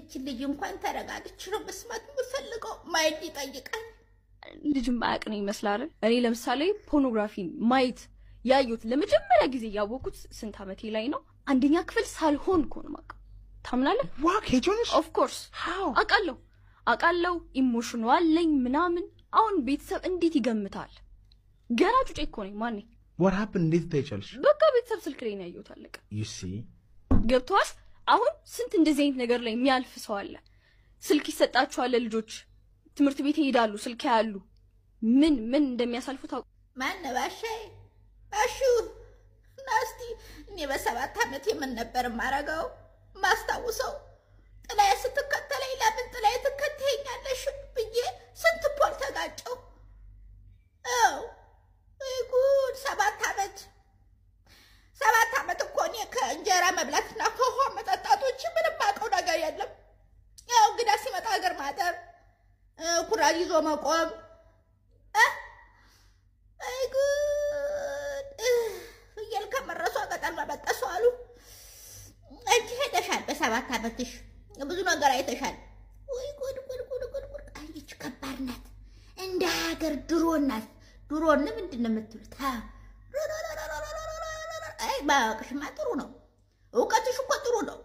እቺ ልጅ እንኳን ተረጋግች ነው መስማት የምፈልገው ማየት ይጠይቃል ልጅም ማያቅ ነው ይመስላል እኔ ለምሳሌ ፖርኖግራፊ ማየት ያዩት ለመጀመሪያ ጊዜ ያወቁት ስንት አመቴ ላይ ነው አንደኛ ክፍል ሳልሆን ኮን ማቅ ታምናለህ ዋክ ሄጆንስ ኦፍ ኮርስ አቃለው ኢሞሽናል ለኝ ምናምን አሁን ቤተሰብ እንዴት ይገምታል ገና ጩጬ እኮ ነኝ ማን what happened እንዴት ታይቻልሽ በቃ ቤተሰብ ስልክ ላይ ነው ያዩት አለቀ you see ገብቷል አሁን ስንት እንደዚህ አይነት ነገር ላይ የሚያልፍ ሰው አለ ስልክ ይሰጣቸዋል ልጆች ትምህርት ቤት ይሄዳሉ ስልክ ያያሉ ምን እንደሚያሳልፉት ማን ባሹ ናስቲ እኔ በ7 አመት ምን ነበር ማረጋው ማስታውሰው ጥላዬ ስትከተለኝ ለምን ጥላዬ ትከተኛለሽ ብዬ ስንት ፖል ተጋጨው ጉድ 7 አመት እኮ እኔ ከእንጀራ መብላትና ከውሃ መጠጣቶች ምንም አውቀው ነገር የለም ያው እንግዳ ሲመጣ ሀገር ማጠር ኩራዝ ይዞ መቆም ጉድ ፍየል ከመረሷ ገጠር መበጠሱ አሉ አንቺ ሄደሻል በ7 አመትሽ ብዙ ነገር አይተሻል ወይ ጉድ አይች ከባድ ናት እንደ ሀገር ድሮን ምንድነው የምትሉት አይ ባክሽማ ጥሩ ነው እውቀትሽ እኮ ጥሩ ነው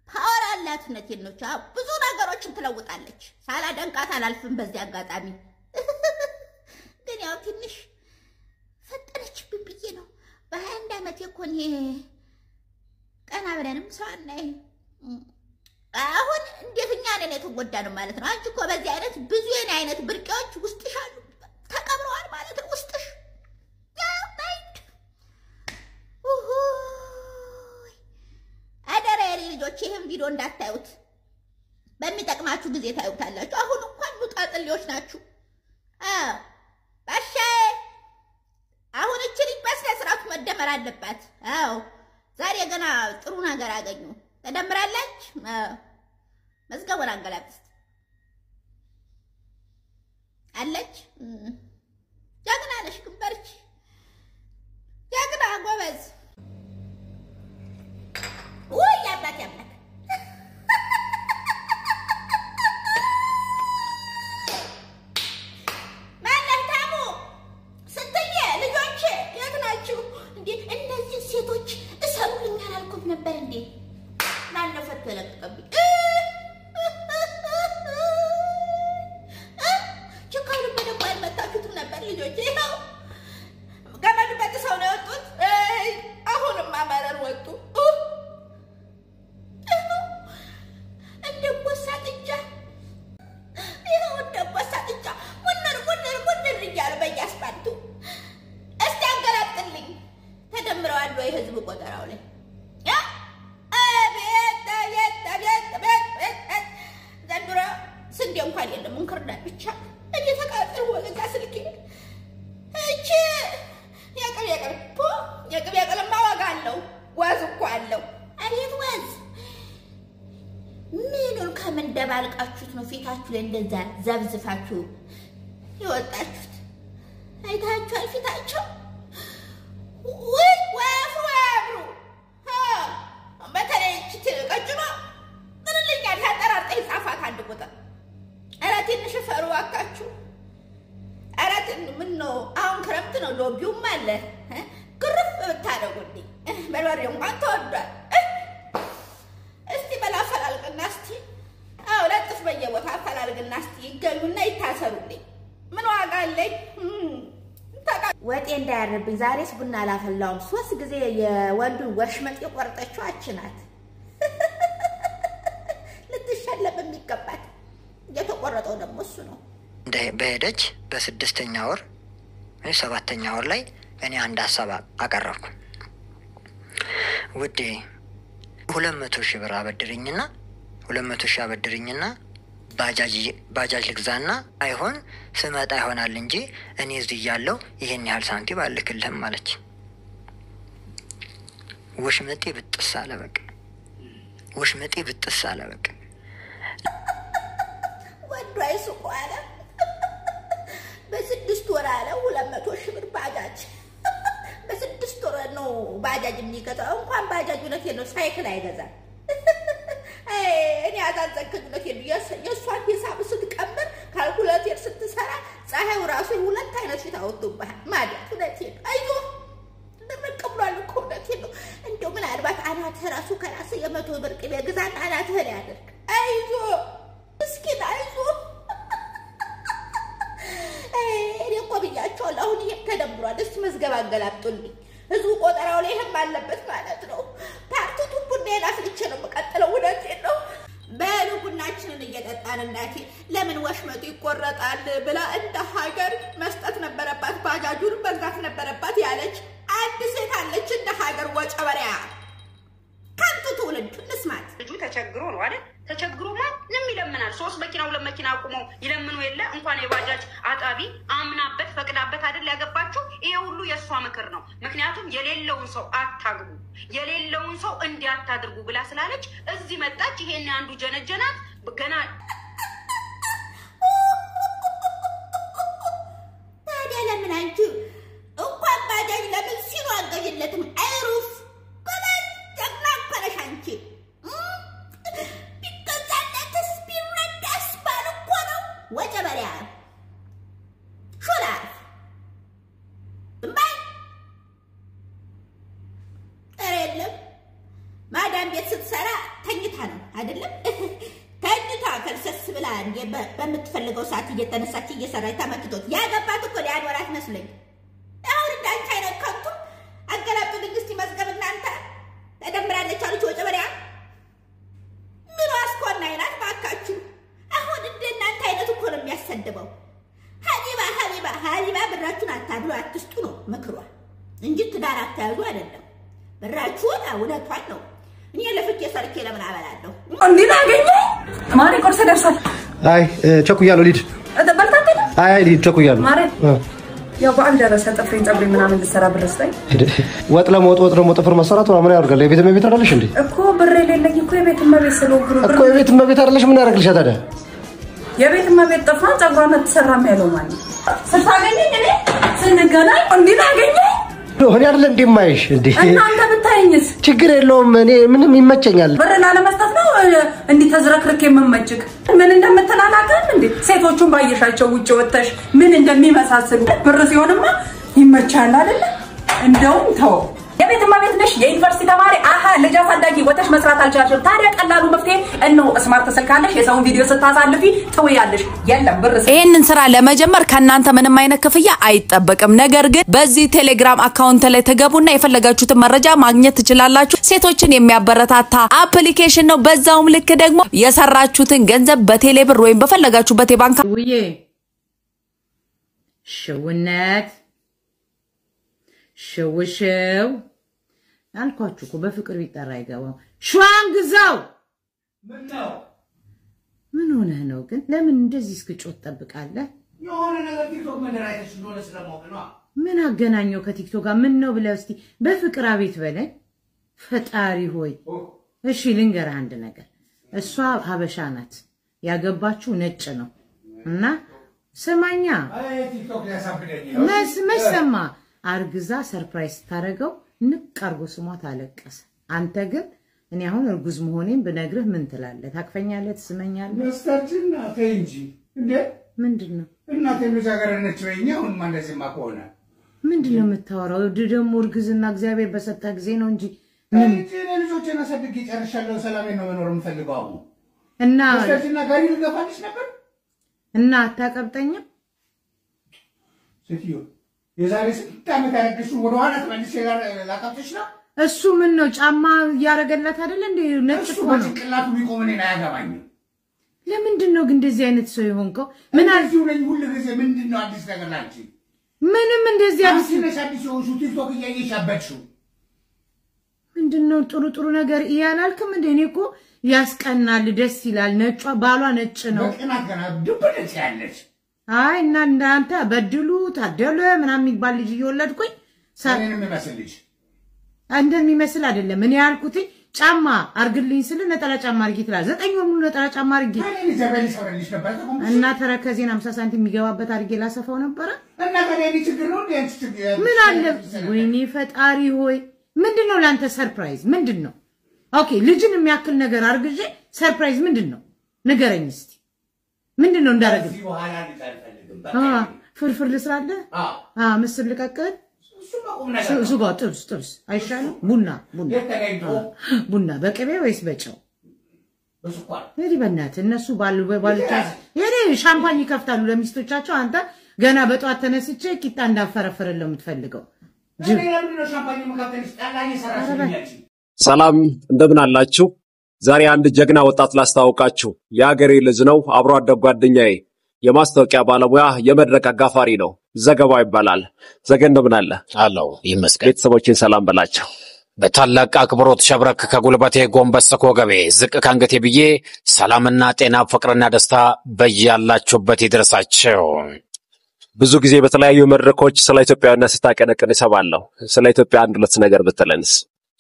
ፓወር አላት ነቴን ነው ብዙ ነገሮችን ትለውጣለች ሳላደንቃት አላልፍም በዚህ አጋጣሚ ግን ያው ትንሽ ፈጠነች ብዬ ነው በ21 አመት እኮ ነው ቀና ብለንም ሰውናይ አሁን እንደኛ ነን የተጎዳነው ማለት ነው አንቺ እኮ በዚህ አይነት ብዙ የኔ አይነት ብርቄዎች ውስጥሽ አሉ ተቀብረዋል ማለት ነው ውስጥሽ አደረ ልጆች ይሄን ቪዲዮ እንዳታዩት በሚጠቅማችሁ ጊዜ ታዩታላችሁ አሁን እንኳን ሙጣጥልዮች ናችሁ ባሻ አሁን እቺ ልጅ በስነ ስርዓቱ መደመር አለባት አዎ ዛሬ ገና ጥሩ ነገር አገኙ ተደምራለች መዝገቡን አንገላብስት አለች ጀግና ነሽ ግንበርች ጀግና ጎበዝ ወይ ያባት ማለታሙ ስትየ ልጆች የት ናችሁ እንዴ እነዚህ ሴቶች እሰሩልኛል አልኩት ነበር እንዴ ማነው ፈተለቀብኝ ችካሉ በደንብ አልመታችሁትም ነበር ልጆች ይኸው ገመድ በጥሰው ነው የወጡት አሁንም አመረር ወጡ ህዝብ ቆጠራው ላይ ዘንድሮ ስንዴ እንኳን የለም እንክርዳድ ብቻ እኔ ተቃጥሎ ወለጋ ስልኬ እቺ የቅቤ ዋጋ አለው ዋዝ እኮ አለው አቤት ዋዝ ምኑን ከምን ደባልቃችሁት ነው ፊታችሁ ላይ እንደዛ ዘብዝፋችሁ ይወጣችሁት አይታችኋል ፊታችሁ ወይ ወፍራሩ በተለይ እቺ ቀጭኗ ምንልኛ ታጠራርጠይ ጻፋት አንድ ቁጥር ኧረ ትንሽ ፈሩ አካችሁ ኧረ ምን ነው አሁን ክረምት ነው ሎቢውም አለ ግርፍ ብታደርጉልኝ በርበሬ እንኳን ተወዷል እስቲ በላፈላልቅና እስቲ አዎ ለጥፍ በየቦታ አፈላልቅና እስቲ ይገኙና ይታሰሩልኝ ምን ዋጋ አለኝ ወጤ እንዳያርብኝ ዛሬስ ቡና አላፈላውም 3 ጊዜ የወንዱን ወሽመጥ የቆርጠችው አችናት ልትሸለም የሚገባት የተቆረጠው ደግሞ እሱ ነው በሄደች በ6ኛ ወር 7ኛ ወር ላይ እኔ አንድ ሐሳብ አቀረብኩ ውዴ 200,000 ብር አበድርኝና 200,000 አበድርኝና ባጃጅ ልግዛና አይሆን ስመጣ ይሆናል እንጂ እኔ እዚህ ያለው ይሄን ያህል ሳንቲም አልክልህም ማለች ወሽመጤ ብጥስ አለ በቃ ወንዱ አይሱቁ አለ በ6 ወር አለ 200,000 ብር ባጃጅ በ6 ወር ነው ባጃጅ የሚገዛው እንኳን ባጃጅ እውነቴን ነው ሳይክል አይገዛም እውነቴን የእሷን ሂሳብ ስትቀምር ካልኩሌተር ስትሰራ ፀሐዩ ራሱ ሁለት አይነት ፊት አወጡብሃል ማለት እውነቴን አይዞ እንደምቀብሏል እኮ እውነቴን ነው እንደው ምናልባት አናትህ ራሱ ከራስህ የ100 ብር ቅቤ ግዛት አናትህ ላይ ያደርግ አይዞ ምስኪን አይዞ እኔ እኮ ብያቸዋለሁ አሁን ይሄ ተደምሯል እስቲ መዝገብ አንገላብጡልኝ ህዝቡ ቆጠራው ላይ ህም አለበት ማለት ነው ፓርቲቱ ቡና ያላፍልቼ ነው መቀጠለው እውነቴን ነው በሉ ቡናችንን እየጠጣን እናቴ ለምን ወሽመጡ ይቆረጣል ብላ እንደ ሀገር መስጠት ነበረባት ባጃጁን መግዛት ነበረባት ያለች አንድ ሴት አለች እንደ ሀገር ወጨበሪያ ካንቱ ትውልድ እንስማት ልጁ ተቸግሮ ነው አይደል ተቸግሮማ ምን ይለምናል 3 መኪና 2 መኪና አቁመው ይለምኑ የለ እንኳን የባጃጅ አጣቢ አምናበት ፈቅዳበት አይደል ያገባችሁ ይሄ ሁሉ የሷ ምክር ነው ምክንያቱም የሌለውን ሰው አታግቡ የሌለውን ሰው እንዲያታድርጉ ብላ ስላለች እዚህ መጣች ይሄን አንዱ ጀነጀናት ገና ታዲያ ለምን አንቺ እንኳን ባጃጅ ለምን ሲሉ አገዥለትም አይሩፍ በላይ ጀግና ፈረሽ አንቺ ቢከዛለትስ ቢረዳስ ባልኮ ነው ወጨበሪያ ሹላ ባይ አይደለም ማዳም ቤት ስትሰራ ተኝታ ነው አይደለም ተኝታ ከርሰስ ብላ እንደ በምትፈልገው ሰዓት እየተነሳች እየሰራች ተመክቶት ያገባት እኮ ሊያኖራት መስለኝ አሁን እንዳንቺ አይነት ከንቱ አገላብጡልኝ እስቲ መዝገብ እናንተ ተደምራለች አለች ወጨበሪያ ምን አስኮና አይናት ባካችሁ አሁን እንደናንተ አይነት እኮ ነው የሚያሰድበው ሀቢባ ብራችሁን አታብሉ አትስጡ ነው ምክሯ እንጂ ትዳር አታያዙ አይደለም ብራችሁን እውነቷን ነው እኔ ለፍቄ ሰርኬ ለምን አበላለሁ እንዴት አገኘ ማሪ ቆርሰ ደርሷል አይ ቸኩያለሁ ሊድ በልታተ አይ ሊድ ቸኩያለሁ ማሪ ያው በአል ደረሰ ጥፍሬን ጸጉሬን ምናምን ልሰራ ብረስታይ ወጥ ለሞጥ ጥፍር መሰራቱ ምን ያደርጋል የቤት እመቤት አይደለሽ እንዴ እኮ ብር የሌለኝ እኮ የቤት እመቤት ስለሆንኩ እኮ የቤት እመቤት አይደለሽ ምን ያደርግልሽ ታዲያ የቤት እመቤት ጠፋ ጸጉሯን ተሰራም ያለው ማለት ስታገኘኝ እኔ ስንገናኝ እንዴት አገኘኝ ሆነ አይደል እንደማይሽ እንዴ እናንተ ብታየኝስ ችግር የለውም እኔ ምንም ይመቸኛል ብር ላለመስጠት ነው እንዴ ተዝረክርክ የምመጭክ ምን እንደምትላላከን እንዴ ሴቶቹን ባየሻቸው ውጭ ወጥተሽ ምን እንደሚመሳሰሉ ብር ሲሆንማ ይመቻል አይደል እንደውም ተው የቤት እመቤት ነሽ የዩኒቨርሲቲ ተማሪ አሃ ልጅ አሳዳጊ ወተሽ መስራት አልቻልሽም ታዲያ ቀላሉ መፍትሄ እነሆ ስማርት ስልክ አለሽ የሰውን ቪዲዮ ስታሳልፊ ትወያለሽ የለም ብር ይሄንን ስራ ለመጀመር ከናንተ ምንም አይነት ክፍያ አይጠበቅም ነገር ግን በዚህ ቴሌግራም አካውንት ላይ ተገቡና የፈለጋችሁትን መረጃ ማግኘት ትችላላችሁ ሴቶችን የሚያበረታታ አፕሊኬሽን ነው በዛውም ልክ ደግሞ የሰራችሁትን ገንዘብ በቴሌብር ወይም በፈለጋችሁበት የባንክ ውዬ ሽውነት ሽውሽው አልኳችሁ እኮ በፍቅር ቢጠራ አይገባም ሹዋን ግዛው ምን ሆነህ ነው ግን ለምን እንደዚህ እስክጮት ትጠብቃለህ የሆነ ነገር ቲክቶክ መደራይተሽ እንደሆነ ስለማውቅ ነው ምን አገናኘው ከቲክቶክ ጋር ምን ነው ብለህ እስቲ በፍቅር አቤት በለኝ ፈጣሪ ሆይ እሺ ልንገርህ አንድ ነገር እሷ ሀበሻ ናት ያገባችሁ ነጭ ነው እና ስማኛ አይ ቲክቶክ ያሳብደኝ መስማ አርግዛ ሰርፕራይዝ ታረጋው ንቀርጎ ስሟት አለቀሰ አንተ ግን እኔ አሁን እርጉዝ መሆኔን ብነግርህ ምን ትላለህ ታቅፈኛለህ ትስመኛለህ መስታችንና ተንጂ እንዴ ምንድነው እናቴ ልጃገረነች ወይኛ አሁን ማለዚህማ ከሆነ ምንድነው የምታወራው ድደም እርግዝና እግዚአብሔር በሰጣ ጊዜ ነው እንጂ ምን ልጆቼን አሳድጌ ጨርሻለሁ ሰላሜን ነው መኖር የምፈልገው አሁን እና መስታችንና ጋሪ ልገፋልሽ ነበር እና አታቀብጠኝም ሴትዮ የዛሬ 6 ዓመት ያረግሽው ወደ ኋላ ተመልሼ ላቀብጥሽ ነው እሱ ምን ነው ጫማ ያረገላት አይደል እንዴ ነጭ ነው ጭንቅላቱ ቢቆም እኔን አያገባኝም ለምንድን ነው ግን እንደዚህ አይነት ሰው ይሆንከው ምን አልኩኝ ነኝ ሁሉ ጊዜ ምንድነው አዲስ ነገር ላንቺ ምንም እንደዚህ አዲስ ሆንሽ ቲክቶክ እያየሽ አበድሽው ምንድነው ጥሩ ነገር ያላልክም እንዴ እኔ እኮ ያስቀናል ደስ ይላል ነጯ ባሏ ነጭ ነው በቅናት ገና ድብደት ያለሽ አይ እና እናንተ በድሉ ታደለ ምናምን የሚባል ልጅ እየወለድኩኝ ሳኔንም ይመስልሽ እንደሚመስል አይደለም እኔ ያልኩት ጫማ አርግልኝ ስለ ነጠላ ጫማ አርጊ ትላል 9 ወር ሙሉ ነጠላ ጫማ አርጊ እኔ ዘበልሽ ወረልሽ ነበር እና ተረከዜን 50 ሳንቲም የሚገባበት አርጌ ላሰፋው ነበር እና ከኔ ችግር ነው እንዴ ችግር ምን አለ ወይኔ ፈጣሪ ሆይ ምንድነው ላንተ ሰርፕራይዝ ምንድነው ኦኬ ልጅን የሚያክል ነገር አርግጄ ሰርፕራይዝ ምንድነው ንገረኝ እስቲ ምንድነው እንዳረግም እዚህ በኋላ ልታልፈልግም ፍርፍር ልስራለ ምስር ልቀቅል ሱጋ ጥብስ አይሻልም ቡና በቅቤ ወይስ በጨው በስኳር በእናትህ እነሱ ባሉቻቸው ሻምፓኝ ይከፍታሉ ለሚስቶቻቸው አንተ ገና በጧት ተነስቼ ቂጣ እንዳፈረፈረለ የምትፈልገው ሰላም እንደምን አላችሁ? ዛሬ አንድ ጀግና ወጣት ላስተዋውቃችሁ። የአገሬ ልጅ ነው፣ አብሮ አደግ ጓደኛዬ፣ የማስታወቂያ ባለሙያ፣ የመድረክ አጋፋሪ ነው። ዘገባው ይባላል። ዘገ እንደምን አለ? አለው ይመስገን። ቤተሰቦችን ሰላም በላቸው። በታላቅ አክብሮት ሸብረክ ከጉልበቴ ጎንበስ ከወገቤ ዝቅ ካንገቴ ብዬ ሰላምና ጤና ፍቅርና ደስታ በያላችሁበት ይድረሳችሁ። ብዙ ጊዜ በተለያዩ መድረኮች ስለ ኢትዮጵያውያን ስታቀነቅን ይሰማለሁ። ስለ ኢትዮጵያ አንድ ሁለት ነገር ብትለንስ?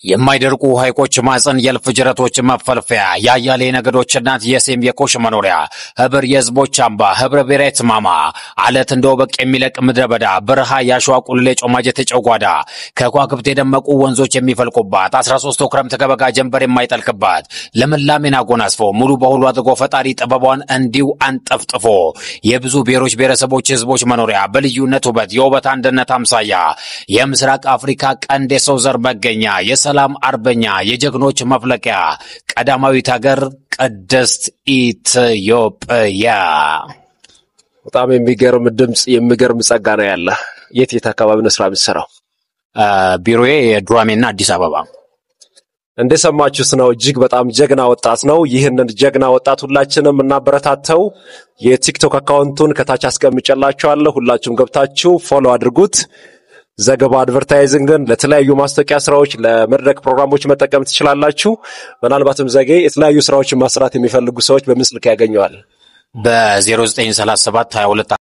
የማይደርቁ ሐይቆች ማዕፀን፣ የእልፍ ጅረቶች መፈልፈያ፣ የአያሌ ነገዶች እናት፣ የሴም የኮሽ መኖሪያ፣ ህብር የህዝቦች አምባ፣ ህብረ ብሔራዊ ትማማ፣ አለት እንደ ወበቅ የሚለቅ ምድረ በዳ፣ በረሃ ያሸዋ ቁልሌ ጮማጀት ጨጓዳ፣ ከኳክብት የደመቁ ወንዞች የሚፈልቁባት፣ 13 ክረምት ከበጋ ጀንበር የማይጠልቅባት፣ ለምላሜን አጎናጽፎ ሙሉ በሁሉ አድርጎ ፈጣሪ ጥበቧን እንዲሁ አንጠፍጥፎ፣ የብዙ ብሔሮች ብሔረሰቦች ህዝቦች መኖሪያ፣ በልዩነት ውበት የውበት አንድነት አምሳያ፣ የምስራቅ አፍሪካ ቀንድ የሰው ዘር መገኛ፣ ሰላም አርበኛ፣ የጀግኖች መፍለቂያ፣ ቀዳማዊት ሀገር ቅድስት ኢትዮጵያ። በጣም የሚገርም ድምጽ የሚገርም ጸጋ ነው ያለ። የት አካባቢ ነው ስራ የምትሰራው? ቢሮዬ ዱራሜና አዲስ አበባ። እንደሰማችሁት ነው። እጅግ በጣም ጀግና ወጣት ነው። ይህንን ጀግና ወጣት ሁላችንም እናበረታተው። የቲክቶክ አካውንቱን ከታች አስቀምጬላችኋለሁ። ሁላችሁም ገብታችሁ ፎሎ አድርጉት። ዘገባ አድቨርታይዚንግን ለተለያዩ ማስታወቂያ ስራዎች፣ ለመድረክ ፕሮግራሞች መጠቀም ትችላላችሁ። ምናልባትም ዘጌ የተለያዩ ስራዎችን ማስራት የሚፈልጉ ሰዎች በምን ስልክ ያገኘዋል? በ0937 22